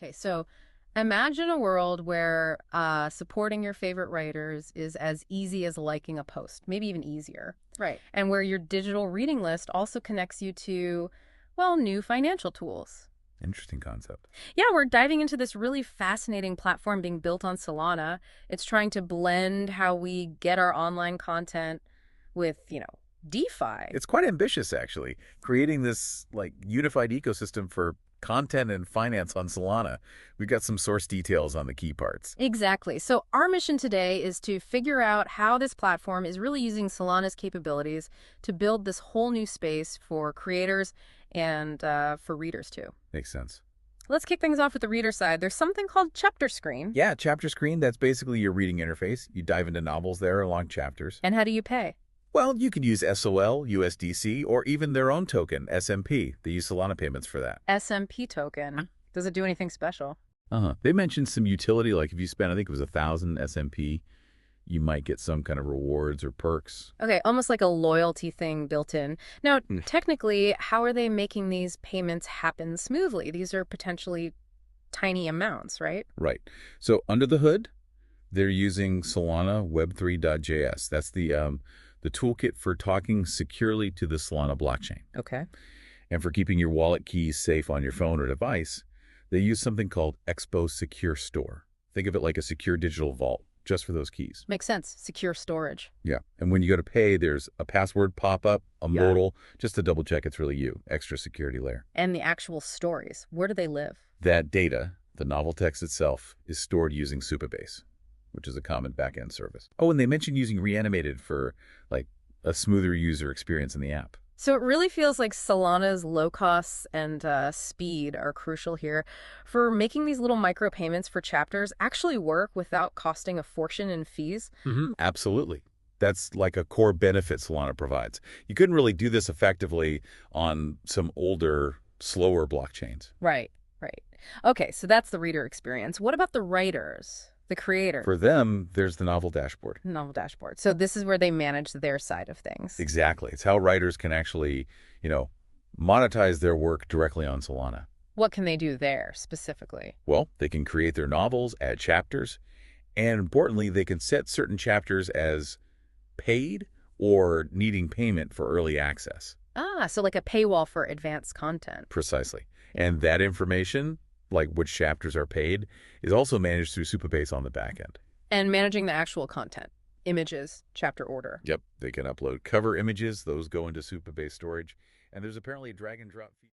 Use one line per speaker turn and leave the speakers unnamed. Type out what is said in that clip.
Okay, so imagine a world where supporting your favorite writers is as easy as liking a post, maybe even easier,
Right.
and where your digital reading list also connects you to, well, new financial tools.
Interesting concept.
Yeah, we're diving into this really fascinating platform being built on Solana. It's trying to blend how we get our online content with, DeFi.
It's quite ambitious, actually, creating this unified ecosystem for content and finance on Solana. We've got some source details on the key parts.
Exactly. So our mission today is to figure out how this platform is really using Solana's capabilities to build this whole new space for creators and for readers too.
Makes sense.
Let's kick things off with the reader side. There's something called ChapterScreen.
Yeah, ChapterScreen, that's basically your reading interface. You dive into novels there along chapters.
And how do you pay?
Well, you can use SOL, USDC, or even their own token, SMP. They use Solana payments for that.
SMP token. Does it do anything special?
They mentioned some utility, like if you spend, I think it was 1,000 SMP, you might get some kind of rewards or perks.
Okay, almost like a loyalty thing built in. Now,
Mm.
technically, how are they making these payments happen smoothly? These are potentially tiny amounts, right?
Right. So under the hood, they're using Solana Web3.js. That's the toolkit for talking securely to the Solana blockchain.
Okay.
And for keeping your wallet keys safe on your phone or device, they use something called expo-secure-store. Think of it like a secure digital vault just for those keys.
Makes sense. Secure storage.
Yeah. And when you go to pay, there's a password pop-up, a
Yeah.
modal, just to double check it's really you. Extra security layer.
And the actual stories. Where do they live?
That data, the novel text itself, is stored using Supabase, which is a common backend service. Oh, and they mentioned using reanimated for like a smoother user experience in the app.
So it really feels like Solana's low costs and speed are crucial here for making these little micropayments for chapters actually work without costing a fortune in fees.
Absolutely. That's like a core benefit Solana provides. You couldn't really do this effectively on some older, slower blockchains.
Right, right. Okay, so that's the reader experience. What about the writers, the creators?
For them, there's the NovelDashboard.
NovelDashboard. So this is where they manage their side of things.
Exactly. It's how writers can actually, monetize their work directly on Solana.
What can they do there specifically?
Well, they can create their novels, add chapters, and importantly, they can set certain chapters as paid or needing payment for early access.
Ah, so like a paywall for advanced content.
Precisely. And that information, like which chapters are paid, is also managed through Supabase on the back end.
And managing the actual content, images, chapter order.
Yep, they can upload cover images. Those go into Supabase Storage. And there's apparently a drag and drop feature.